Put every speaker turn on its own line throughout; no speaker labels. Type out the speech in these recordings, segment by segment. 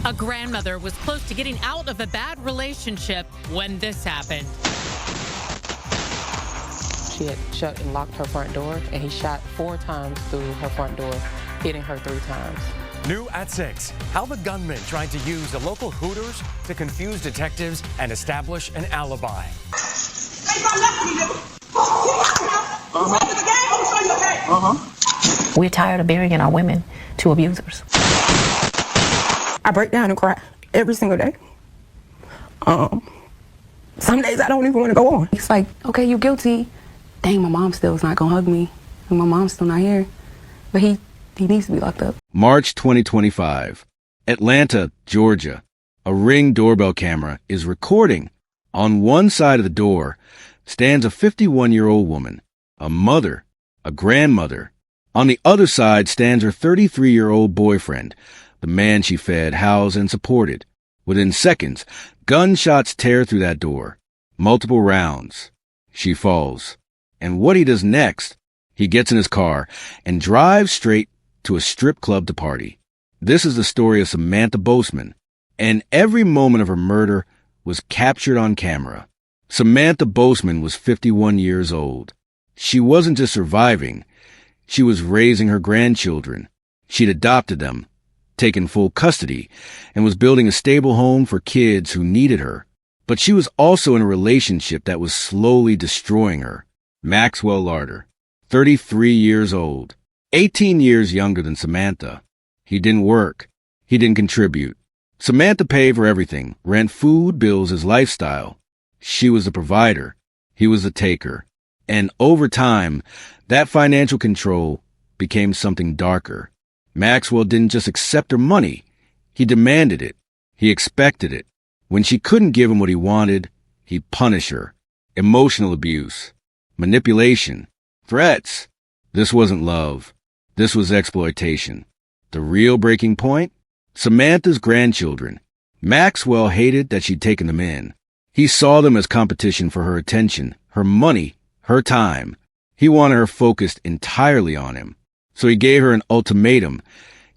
A grandmother was close to getting out of a bad relationship when this happened.
She had shut and locked her front door, and he shot 4 times through her front door, hitting her 3 times.
New at 6, how the gunman tried to use the local Hooters to confuse detectives and establish an alibi.
We're tired of burying our women to abusers.
I break down and cry every single day. Some days I don't even want to go on. It's like, okay, you're guilty. Dang, my mom still is not gonna hug me. And my mom's still not here. But he needs to be locked up.
March 2025, Atlanta, Georgia. A Ring doorbell camera is recording. On one side of the door stands a 51-year-old woman, a mother, a grandmother. On the other side stands her 33-year-old boyfriend, the man she fed, housed, and supported. Within seconds, gunshots tear through that door. Multiple rounds. She falls. And what he does next, he gets in his car and drives straight to a strip club to party. This is the story of Samatha Bozeman, and every moment of her murder was captured on camera. Samatha Bozeman was 51 years old. She wasn't just surviving, she was raising her grandchildren. She'd adopted them, taken full custody, and was building a stable home for kids who needed her. But she was also in a relationship that was slowly destroying her. Maxwell Larder, 33 years old, 18 years younger than Samatha. He didn't work. He didn't contribute. Samatha paid for everything, rent, food, bills, his lifestyle. She was the provider. He was the taker. And over time, that financial control became something darker. Maxwell didn't just accept her money. He demanded it. He expected it. When she couldn't give him what he wanted, he punished her. Emotional abuse, manipulation, threats. This wasn't love. This was exploitation. The real breaking point? Samatha's grandchildren. Maxwell hated that she'd taken them in. He saw them as competition for her attention, her money, her time. He wanted her focused entirely on him. So he gave her an ultimatum: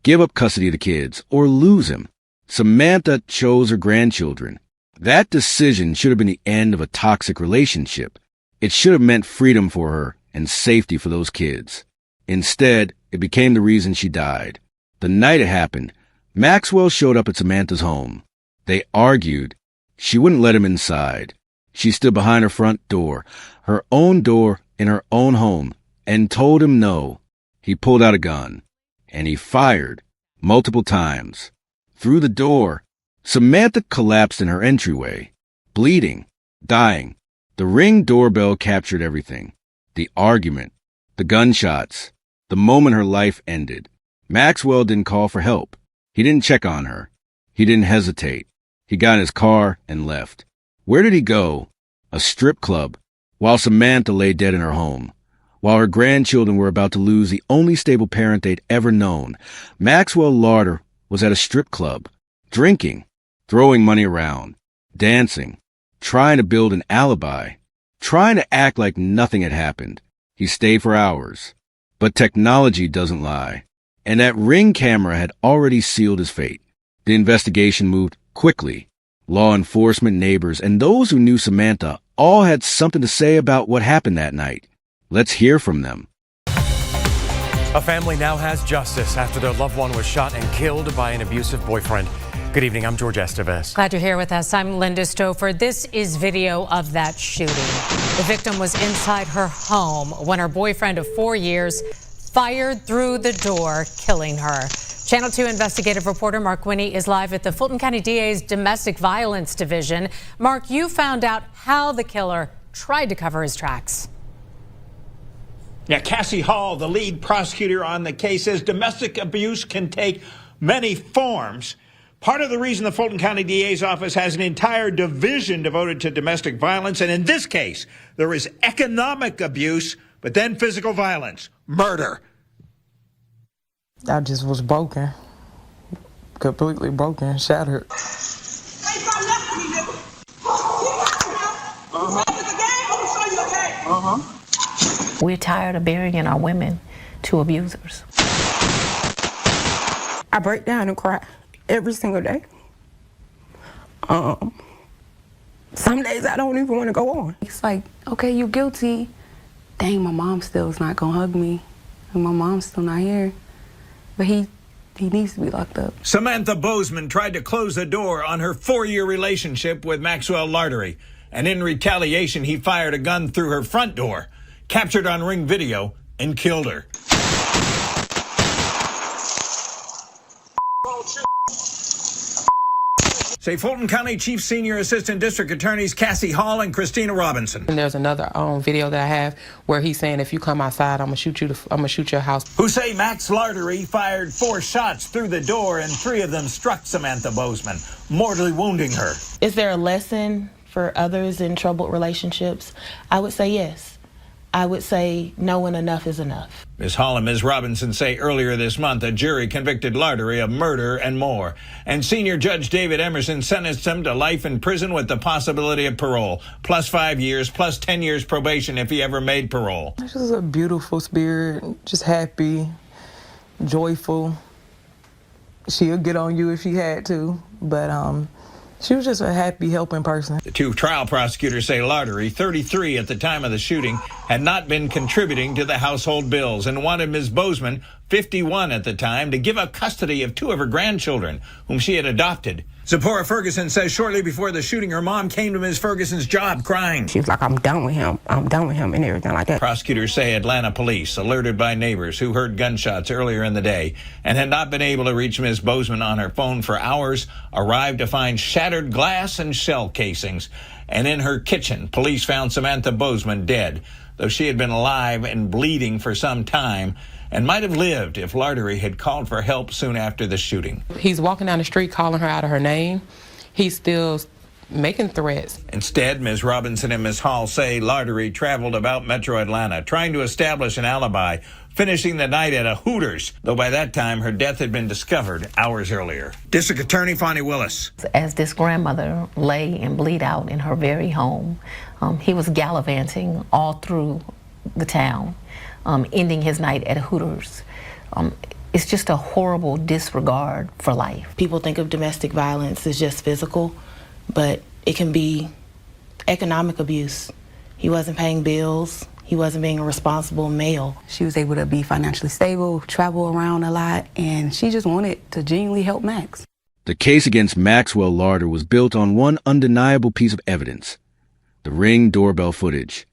give up custody of the kids or lose him. Samatha chose her grandchildren. That decision should have been the end of a toxic relationship. It should have meant freedom for her and safety for those kids. Instead, it became the reason she died. The night it happened, Maxwell showed up at Samatha's home. They argued. She wouldn't let him inside. She stood behind her front door, her own door in her own home, and told him no. He pulled out a gun, and he fired multiple times. Through the door, Samatha collapsed in her entryway, bleeding, dying. The Ring doorbell captured everything. The argument, the gunshots, the moment her life ended. Maxwell didn't call for help. He didn't check on her. He didn't hesitate. He got in his car and left. Where did he go? A strip club, while Samatha lay dead in her home. While her grandchildren were about to lose the only stable parent they'd ever known, Maxwell Larder was at a strip club, drinking, throwing money around, dancing, trying to build an alibi, trying to act like nothing had happened. He stayed for hours. But technology doesn't lie, and that Ring camera had already sealed his fate. The investigation moved quickly. Law enforcement, neighbors, and those who knew Samatha all had something to say about what happened that night. Let's hear from them.
A family now has justice after their loved one was shot and killed by an abusive boyfriend. Good evening, I'm George Estevez.
Glad you're here with us. I'm Linda Stouffer. This is video of that shooting. The victim was inside her home when her boyfriend of 4 years fired through the door, killing her. Channel 2 investigative reporter Mark Winnie is live at the Fulton County DA's Domestic Violence Division. Mark, you found out how the killer tried to cover his tracks.
Yeah, Cassie Hall, the lead prosecutor on the case, says domestic abuse can take many forms. Part of the reason the Fulton County DA's office has an entire division devoted to domestic violence, and in this case, there is economic abuse, but then physical violence, murder.
I just was broken, completely broken, shattered.
We're tired of burying our women to abusers.
I break down and cry every single day. Some days I don't even want to go on. It's like, okay, you guilty. Dang, my mom still is not gonna hug me. And my mom's still not here. But he needs to be locked up.
Samatha Bozeman tried to close the door on her 4-year relationship with Maxwell Lartery, and in retaliation, he fired a gun through her front door, captured on Ring video, and killed her. Say Fulton County Chief Senior Assistant District Attorneys Cassie Hall and Christina Robinson.
And there's another video that I have where he's saying, if you come outside, I'm gonna shoot you. I'm gonna shoot your house.
Who say Max Lartery fired 4 shots through the door and 3 of them struck Samatha Bozeman, mortally wounding her.
Is there a lesson for others in troubled relationships? I would say yes. I would say knowing enough is enough.
Ms. Hall and Ms. Robinson say earlier this month a jury convicted Lartery of murder and more. And Senior Judge David Emerson sentenced him to life in prison with the possibility of parole, plus 5 years, plus 10 years probation if he ever made parole.
She's just a beautiful spirit, just happy, joyful. She'll get on you if she had to, but she was just a happy, helping person.
The 2 trial prosecutors say Lartery, 33 at the time of the shooting, had not been contributing to the household bills and wanted Ms. Bozeman, 51 at the time, to give up custody of 2 of her grandchildren, whom she had adopted. Zipporah Ferguson says shortly before the shooting, her mom came to Ms. Ferguson's job crying.
She was like, I'm done with him, and everything like that.
Prosecutors say Atlanta police, alerted by neighbors who heard gunshots earlier in the day and had not been able to reach Ms. Bozeman on her phone for hours, arrived to find shattered glass and shell casings. And in her kitchen, police found Samatha Bozeman dead, though she had been alive and bleeding for some time and might have lived if Lartery had called for help soon after the shooting.
He's walking down the street calling her out of her name. He's still making threats.
Instead, Ms. Robinson and Ms. Hall say Lartery traveled about Metro Atlanta, trying to establish an alibi, finishing the night at a Hooters, though by that time her death had been discovered hours earlier. District Attorney Fonnie Willis.
As this grandmother lay and bleed out in her very home, he was gallivanting all through the town, ending his night at a Hooters. It's just a horrible disregard for life. People think of domestic violence as just physical, but it can be economic abuse. He wasn't paying bills. He wasn't being a responsible male.
She was able to be financially stable, travel around a lot, and she just wanted to genuinely help Max.
The case against Maxwell Larter was built on one undeniable piece of evidence: the Ring doorbell footage.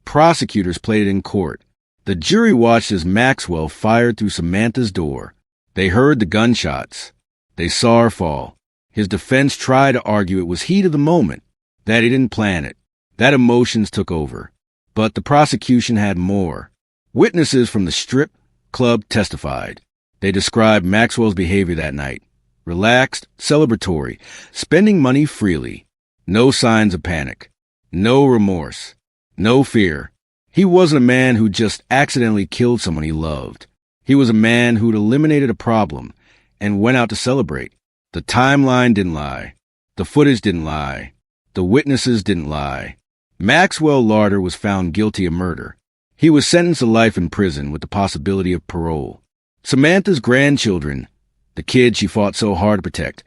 Prosecutors played it in court. The jury watched as Maxwell fired through Samantha's door. They heard the gunshots. They saw her fall. His defense tried to argue it was heat of the moment, that he didn't plan it, that emotions took over. But the prosecution had more. Witnesses from the strip club testified. They described Maxwell's behavior that night: relaxed, celebratory, spending money freely, no signs of panic, no remorse, no fear. He wasn't a man who just accidentally killed someone he loved. He was a man who'd eliminated a problem and went out to celebrate. The timeline didn't lie. The footage didn't lie. The witnesses didn't lie. Maxwell Larter was found guilty of murder. He was sentenced to life in prison with the possibility of parole. Samantha's grandchildren, the kids she fought so hard to protect,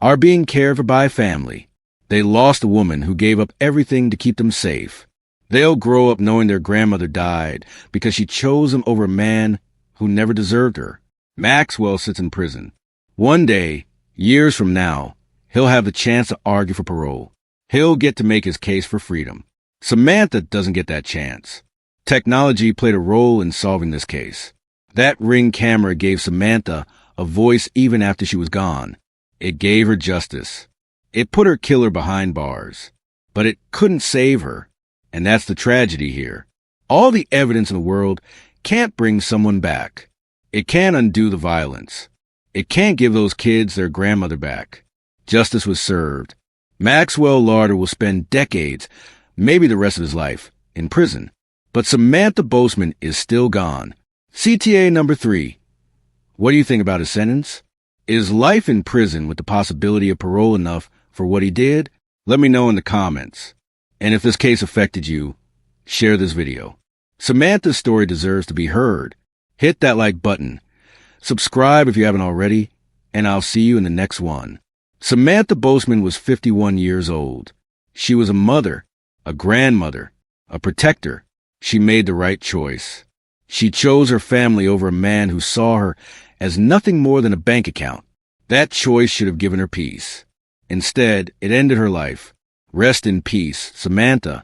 are being cared for by a family. They lost a woman who gave up everything to keep them safe. They'll grow up knowing their grandmother died because she chose him over a man who never deserved her. Maxwell sits in prison. One day, years from now, he'll have the chance to argue for parole. He'll get to make his case for freedom. Samantha doesn't get that chance. Technology played a role in solving this case. That Ring camera gave Samantha a voice even after she was gone. It gave her justice. It put her killer behind bars. But it couldn't save her. And that's the tragedy here. All the evidence in the world can't bring someone back. It can't undo the violence. It can't give those kids their grandmother back. Justice was served. Maxwell Larter will spend decades, maybe the rest of his life, in prison. But Samatha Bozeman is still gone. CTA number 3. What do you think about his sentence? Is life in prison with the possibility of parole enough for what he did? Let me know in the comments. And if this case affected you, share this video. Samantha's story deserves to be heard. Hit that like button. Subscribe if you haven't already, and I'll see you in the next one. Samatha Bozeman was 51 years old. She was a mother, a grandmother, a protector. She made the right choice. She chose her family over a man who saw her as nothing more than a bank account. That choice should have given her peace. Instead, it ended her life. Rest in peace, Samantha.